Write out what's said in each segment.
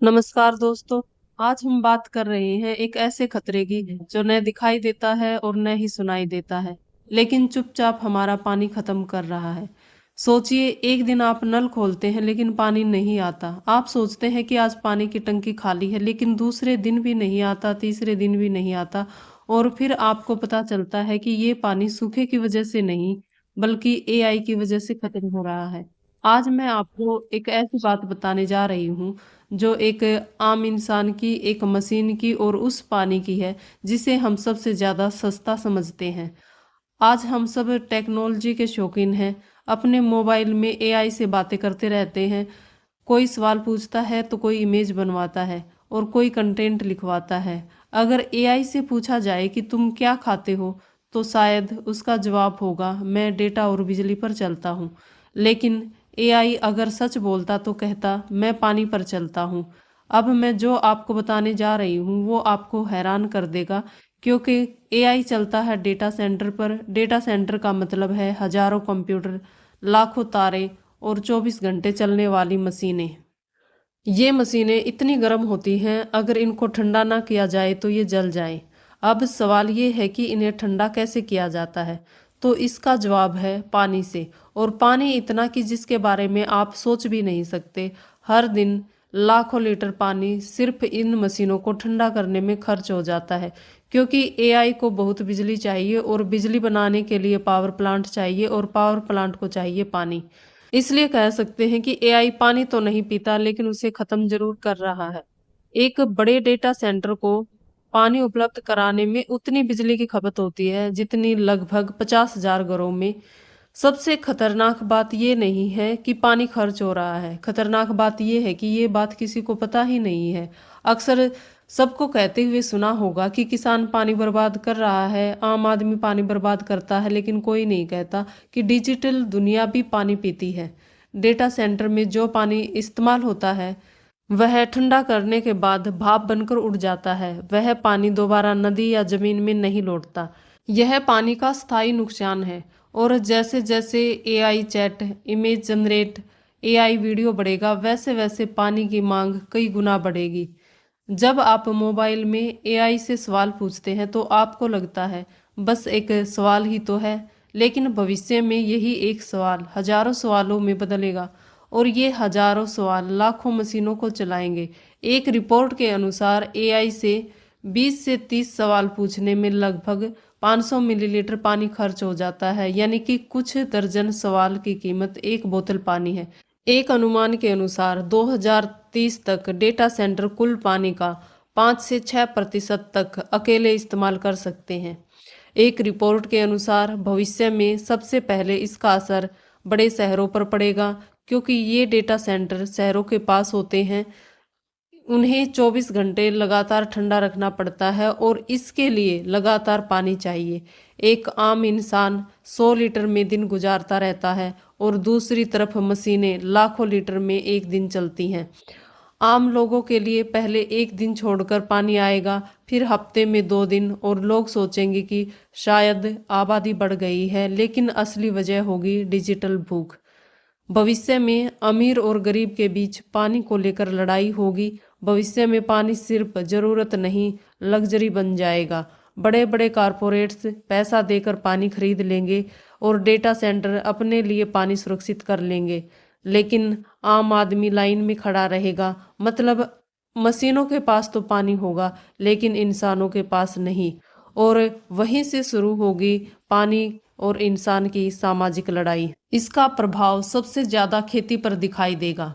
नमस्कार दोस्तों। आज हम बात कर रहे हैं एक ऐसे खतरे की जो न दिखाई देता है और न ही सुनाई देता है, लेकिन चुपचाप हमारा पानी खत्म कर रहा है। सोचिए, एक दिन आप नल खोलते हैं लेकिन पानी नहीं आता। आप सोचते हैं कि आज पानी की टंकी खाली है, लेकिन दूसरे दिन भी नहीं आता, तीसरे दिन भी नहीं आता। और फिर आपको पता चलता है कि ये पानी सूखे की वजह से नहीं, बल्कि एआई की वजह से खत्म हो रहा है। आज मैं आपको एक ऐसी बात बताने जा रही हूँ जो एक आम इंसान की, एक मशीन की और उस पानी की है जिसे हम सबसे ज़्यादा सस्ता समझते हैं। आज हम सब टेक्नोलॉजी के शौकीन हैं। अपने मोबाइल में एआई से बातें करते रहते हैं। कोई सवाल पूछता है तो कोई इमेज बनवाता है और कोई कंटेंट लिखवाता है। अगर एआई से पूछा जाए कि तुम क्या खाते हो, तो शायद उसका जवाब होगा, मैं डेटा और बिजली पर चलता हूँ। लेकिन एआई अगर सच बोलता तो कहता, मैं पानी पर चलता हूँ। अब मैं जो आपको बताने जा रही हूँ वो आपको हैरान कर देगा, क्योंकि एआई चलता है डेटा सेंटर पर। डेटा सेंटर का मतलब है हजारों कंप्यूटर, लाखों तारे और 24 घंटे चलने वाली मशीनें। ये मशीनें इतनी गर्म होती हैं, अगर इनको ठंडा ना किया जाए तो ये जल जाएं। अब सवाल ये है कि इन्हें ठंडा कैसे किया जाता है। तो इसका जवाब है पानी से। और पानी इतना कि जिसके बारे में आप सोच भी नहीं सकते। हर दिन लाखों लीटर पानी सिर्फ इन मशीनों को ठंडा करने में खर्च हो जाता है, क्योंकि एआई को बहुत बिजली चाहिए और बिजली बनाने के लिए पावर प्लांट चाहिए और पावर प्लांट को चाहिए पानी। इसलिए कह सकते हैं कि एआई पानी तो नहीं पीता, लेकिन उसे खत्म जरूर कर रहा है। एक बड़े डेटा सेंटर को पानी उपलब्ध कराने में उतनी बिजली की खपत होती है जितनी लगभग 50,000 घरों में। सबसे खतरनाक बात ये नहीं है कि पानी खर्च हो रहा है, खतरनाक बात ये है कि ये बात किसी को पता ही नहीं है। अक्सर सबको कहते हुए सुना होगा कि किसान पानी बर्बाद कर रहा है, आम आदमी पानी बर्बाद करता है, लेकिन कोई नहीं कहता कि डिजिटल दुनिया भी पानी पीती है। डेटा सेंटर में जो पानी इस्तेमाल होता है वह ठंडा करने के बाद भाप बनकर उड़ जाता है। वह पानी दोबारा नदी या जमीन में नहीं लौटता। यह पानी का स्थायी नुकसान है। और जैसे जैसे AI chat, image generate, AI video बढ़ेगा, वैसे वैसे पानी की मांग कई गुना बढ़ेगी। जब आप मोबाइल में एआई से सवाल पूछते हैं तो आपको लगता है बस एक सवाल ही तो है, लेकिन भविष्य में यही एक सवाल हजारों सवालों में बदलेगा और ये हजारों सवाल लाखों मशीनों को चलाएंगे। एक रिपोर्ट के अनुसार एआई से 20 से 30 सवाल पूछने में लगभग 500 मिलीलीटर पानी खर्च हो जाता है, यानी कि कुछ दर्जन सवाल की कीमत एक बोतल पानी है। एक अनुमान के अनुसार 2030 तक डेटा सेंटर कुल पानी का 5 से 6% तक अकेले इस्तेमाल कर सकते हैं। एक रिपोर्ट के अनुसार भविष्य में सबसे पहले इसका असर बड़े शहरों पर पड़ेगा, क्योंकि ये डेटा सेंटर शहरों के पास होते हैं। उन्हें 24 घंटे लगातार ठंडा रखना पड़ता है और इसके लिए लगातार पानी चाहिए। एक आम इंसान 100 लीटर में दिन गुजारता रहता है और दूसरी तरफ मशीनें लाखों लीटर में एक दिन चलती हैं। आम लोगों के लिए पहले एक दिन छोड़कर पानी आएगा, फिर हफ्ते में 2 दिन, और लोग सोचेंगे कि शायद आबादी बढ़ गई है, लेकिन असली वजह होगी डिजिटल भूख। भविष्य में अमीर और गरीब के बीच पानी को लेकर लड़ाई होगी। भविष्य में पानी सिर्फ जरूरत नहीं, लग्जरी बन जाएगा। बड़े बड़े कारपोरेट्स पैसा देकर पानी खरीद लेंगे और डेटा सेंटर अपने लिए पानी सुरक्षित कर लेंगे, लेकिन आम आदमी लाइन में खड़ा रहेगा। मतलब मशीनों के पास तो पानी होगा, लेकिन इंसानों के पास नहीं। और वहीं से शुरू होगी पानी और इंसान की सामाजिक लड़ाई। इसका प्रभाव सबसे ज्यादा खेती पर दिखाई देगा।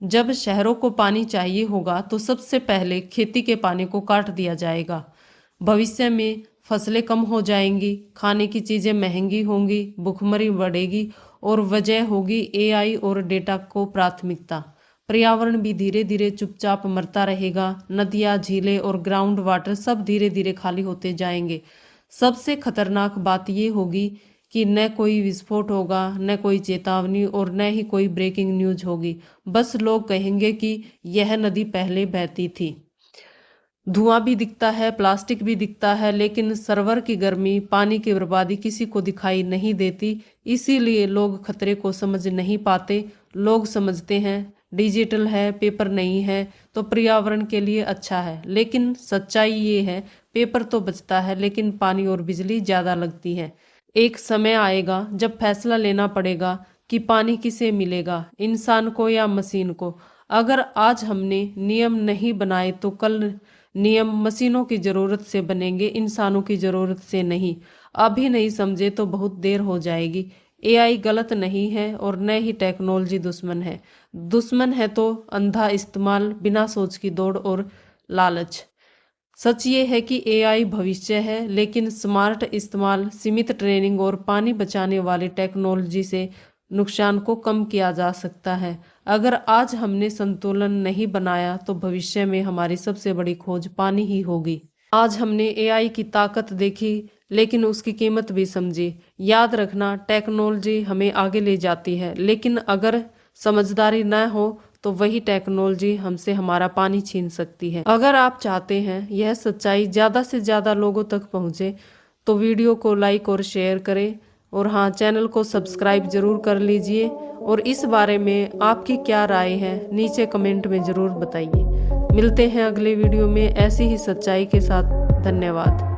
जब शहरों को पानी चाहिए होगा तो सबसे पहले खेती के पानी को काट दिया जाएगा। भविष्य में फसलें कम हो जाएंगी, खाने की चीजें महंगी होंगी, भुखमरी बढ़ेगी, और वजह होगी एआई और डेटा को प्राथमिकता। पर्यावरण भी धीरे धीरे चुपचाप मरता रहेगा। नदियाँ, झीलें और ग्राउंड वाटर सब धीरे धीरे खाली होते जाएंगे। सबसे खतरनाक बात ये होगी कि न कोई विस्फोट होगा, न कोई चेतावनी, और न ही कोई ब्रेकिंग न्यूज होगी। बस लोग कहेंगे कि यह नदी पहले बहती थी। धुआं भी दिखता है, प्लास्टिक भी दिखता है, लेकिन सर्वर की गर्मी, पानी की बर्बादी किसी को दिखाई नहीं देती। इसीलिए लोग खतरे को समझ नहीं पाते। लोग समझते हैं डिजिटल है, पेपर नहीं है तो पर्यावरण के लिए अच्छा है। लेकिन सच्चाई ये है, पेपर तो बचता है लेकिन पानी और बिजली ज़्यादा लगती है। एक समय आएगा जब फैसला लेना पड़ेगा कि पानी किसे मिलेगा, इंसान को या मशीन को। अगर आज हमने नियम नहीं बनाए तो कल नियम मशीनों की ज़रूरत से बनेंगे, इंसानों की ज़रूरत से नहीं। अभी नहीं समझे तो बहुत देर हो जाएगी। एआई गलत नहीं है और न ही टेक्नोलॉजी दुश्मन है। दुश्मन है तो अंधा इस्तेमाल, बिना सोच की दौड़ और लालच। सच ये है कि एआई भविष्य है, लेकिन स्मार्ट इस्तेमाल, सीमित ट्रेनिंग और पानी बचाने वाली टेक्नोलॉजी से नुकसान को कम किया जा सकता है। अगर आज हमने संतुलन नहीं बनाया तो भविष्य में हमारी सबसे बड़ी खोज पानी ही होगी। आज हमने एआई की ताकत देखी, लेकिन उसकी कीमत भी समझी। याद रखना, टेक्नोलॉजी हमें आगे ले जाती है, लेकिन अगर समझदारी न हो तो वही टेक्नोलॉजी हमसे हमारा पानी छीन सकती है। अगर आप चाहते हैं यह सच्चाई ज़्यादा से ज़्यादा लोगों तक पहुँचे तो वीडियो को लाइक और शेयर करें, और हाँ, चैनल को सब्सक्राइब जरूर कर लीजिए। और इस बारे में आपकी क्या राय है नीचे कमेंट में ज़रूर बताइए। मिलते हैं अगले वीडियो में ऐसी ही सच्चाई के साथ। धन्यवाद।